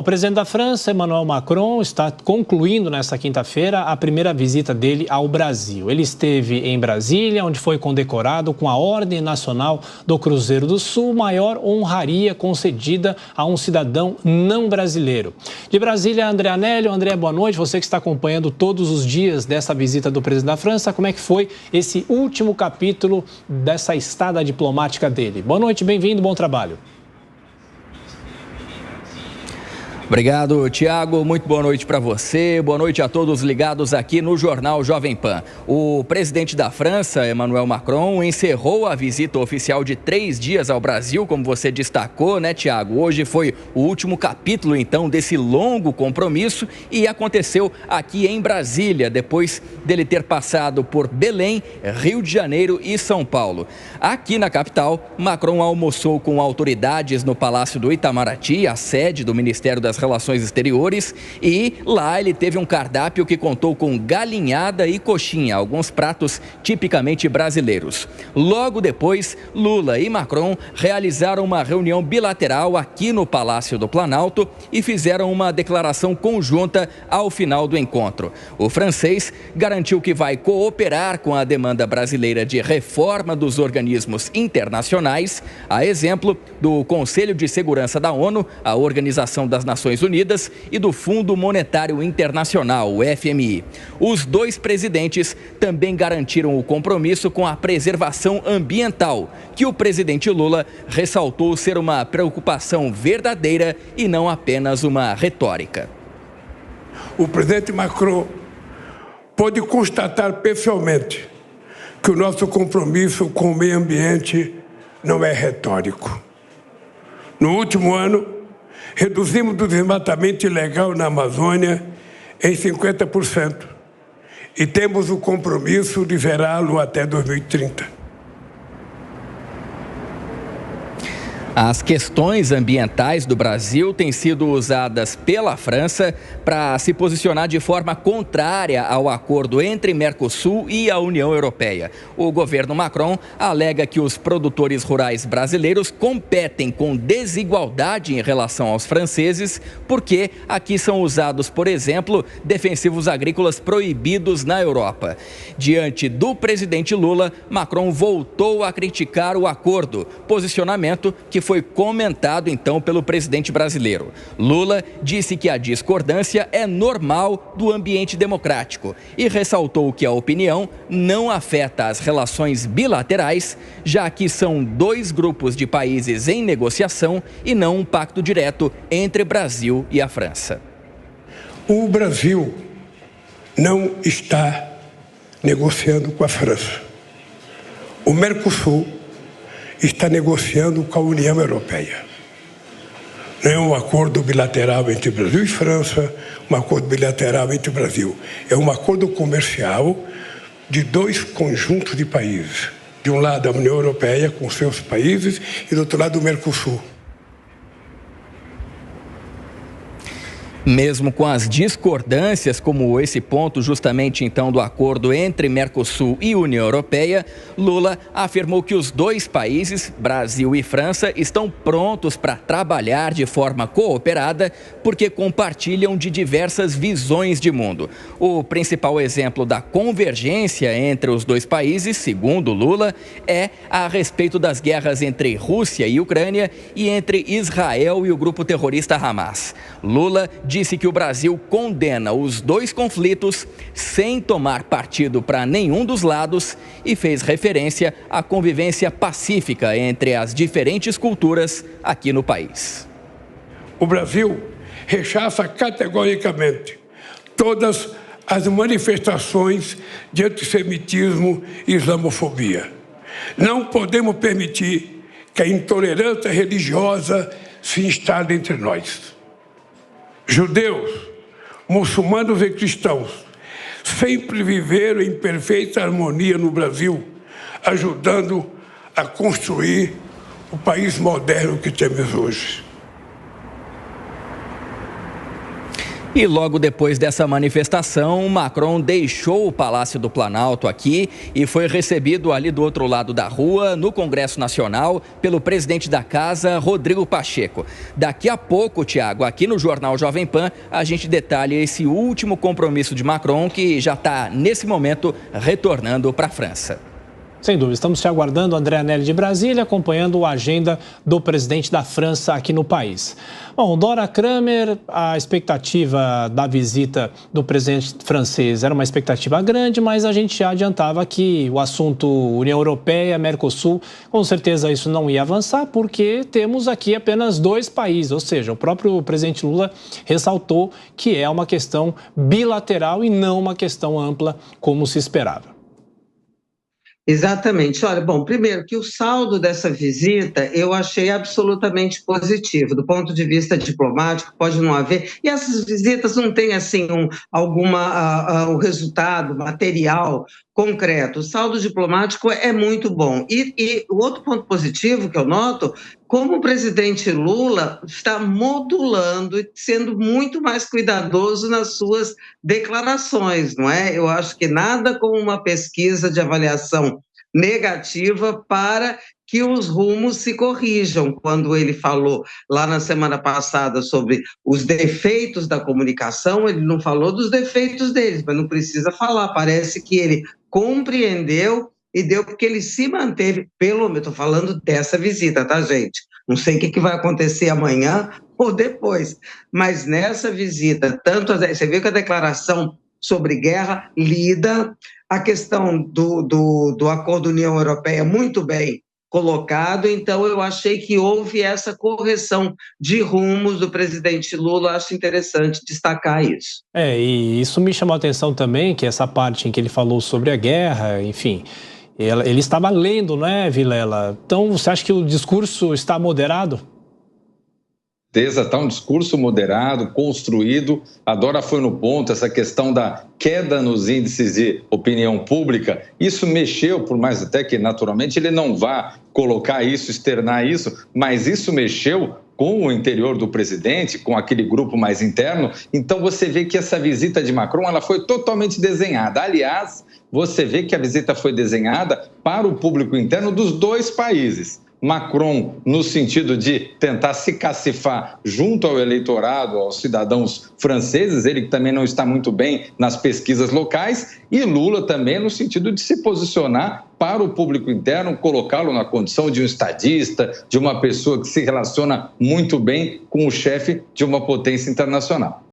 O presidente da França, Emmanuel Macron, está concluindo nesta quinta-feira a primeira visita dele ao Brasil. Ele esteve em Brasília, onde foi condecorado com a Ordem Nacional do Cruzeiro do Sul, maior honraria concedida a um cidadão não brasileiro. De Brasília, André Anélio. André, boa noite. Você que está acompanhando todos os dias dessa visita do presidente da França, como é que foi esse último capítulo dessa estada diplomática dele? Boa noite, bem-vindo, bom trabalho. Obrigado, Tiago. Muito boa noite para você. Boa noite a todos ligados aqui no Jornal Jovem Pan. O presidente da França, Emmanuel Macron, encerrou a visita oficial de 3 dias ao Brasil, como você destacou, né, Tiago? Hoje foi o último capítulo, então, desse longo compromisso e aconteceu aqui em Brasília, depois dele ter passado por Belém, Rio de Janeiro e São Paulo. Aqui na capital, Macron almoçou com autoridades no Palácio do Itamaraty, a sede do Ministério das Relações Exteriores, e lá ele teve um cardápio que contou com galinhada e coxinha, alguns pratos tipicamente brasileiros. Logo depois, Lula e Macron realizaram uma reunião bilateral aqui no Palácio do Planalto e fizeram uma declaração conjunta ao final do encontro. O francês garantiu que vai cooperar com a demanda brasileira de reforma dos organismos internacionais, a exemplo do Conselho de Segurança da ONU, a Organização das Nações Unidas, e do Fundo Monetário Internacional, o FMI. Os dois presidentes também garantiram o compromisso com a preservação ambiental, que o presidente Lula ressaltou ser uma preocupação verdadeira e não apenas uma retórica. O presidente Macron pôde constatar pessoalmente que o nosso compromisso com o meio ambiente não é retórico. No último ano, reduzimos o desmatamento ilegal na Amazônia em 50% e temos o compromisso de zerá-lo até 2030. As questões ambientais do Brasil têm sido usadas pela França para se posicionar de forma contrária ao acordo entre Mercosul e a União Europeia. O governo Macron alega que os produtores rurais brasileiros competem com desigualdade em relação aos franceses, porque aqui são usados, por exemplo, defensivos agrícolas proibidos na Europa. Diante do presidente Lula, Macron voltou a criticar o acordo, posicionamento que foi comentado então pelo presidente brasileiro. Lula disse que a discordância é normal do ambiente democrático e ressaltou que a opinião não afeta as relações bilaterais, já que são dois grupos de países em negociação e não um pacto direto entre Brasil e a França. O Brasil não está negociando com a França. O Mercosul está negociando com a União Europeia. Não é um acordo bilateral entre Brasil e França, um acordo bilateral entre o Brasil. É um acordo comercial de dois conjuntos de países. De um lado, a União Europeia com seus países e do outro lado, o Mercosul. Mesmo com as discordâncias, como esse ponto justamente então do acordo entre Mercosul e União Europeia, Lula afirmou que os dois países, Brasil e França, estão prontos para trabalhar de forma cooperada porque compartilham de diversas visões de mundo. O principal exemplo da convergência entre os dois países, segundo Lula, é a respeito das guerras entre Rússia e Ucrânia e entre Israel e o grupo terrorista Hamas. Lula disse que o Brasil condena os dois conflitos sem tomar partido para nenhum dos lados e fez referência à convivência pacífica entre as diferentes culturas aqui no país. O Brasil rechaça categoricamente todas as manifestações de antissemitismo e islamofobia. Não podemos permitir que a intolerância religiosa se instale entre nós. Judeus, muçulmanos e cristãos sempre viveram em perfeita harmonia no Brasil, ajudando a construir o país moderno que temos hoje. E logo depois dessa manifestação, Macron deixou o Palácio do Planalto aqui e foi recebido ali do outro lado da rua, no Congresso Nacional, pelo presidente da casa, Rodrigo Pacheco. Daqui a pouco, Tiago, aqui no Jornal Jovem Pan, a gente detalha esse último compromisso de Macron, que já está, nesse momento, retornando para a França. Sem dúvida, estamos te aguardando, André Anelli de Brasília, acompanhando a agenda do presidente da França aqui no país. Bom, Dora Kramer, a expectativa da visita do presidente francês era uma expectativa grande, mas a gente já adiantava que o assunto União Europeia, Mercosul, com certeza isso não ia avançar, porque temos aqui apenas 2 países, ou seja, o próprio presidente Lula ressaltou que é uma questão bilateral e não uma questão ampla, como se esperava. Exatamente. Olha, bom, primeiro que o saldo dessa visita eu achei absolutamente positivo. Do ponto de vista diplomático, pode não haver. E essas visitas não têm, assim, um resultado material concreto. O saldo diplomático é muito bom. E o outro ponto positivo que eu noto, como o presidente Lula está modulando e sendo muito mais cuidadoso nas suas declarações, não é? Eu acho que nada como uma pesquisa de avaliação negativa para que os rumos se corrijam. Quando ele falou lá na semana passada sobre os defeitos da comunicação, ele não falou dos defeitos deles, mas não precisa falar. Parece que ele compreendeu e deu porque ele se manteve, eu estou falando dessa visita, tá, gente? Não sei o que vai acontecer amanhã ou depois, mas nessa visita, você viu que a declaração sobre guerra lida, a questão do Acordo União Europeia muito bem colocado, então eu achei que houve essa correção de rumos do presidente Lula, acho interessante destacar isso. E isso me chamou a atenção também, que essa parte em que ele falou sobre a guerra, enfim, ele estava lendo, né, Vilela? Então, você acha que o discurso está moderado? Está um discurso moderado, construído. A Dora foi no ponto, essa questão da queda nos índices de opinião pública. Isso mexeu, por mais até que naturalmente ele não vá colocar isso, externar isso, mas isso mexeu com o interior do presidente, com aquele grupo mais interno. Então você vê que essa visita de Macron ela foi totalmente desenhada. Aliás, você vê que a visita foi desenhada para o público interno dos 2 países. Macron, no sentido de tentar se cacifar junto ao eleitorado, aos cidadãos franceses, ele que também não está muito bem nas pesquisas locais, e Lula também no sentido de se posicionar para o público interno, colocá-lo na condição de um estadista, de uma pessoa que se relaciona muito bem com o chefe de uma potência internacional.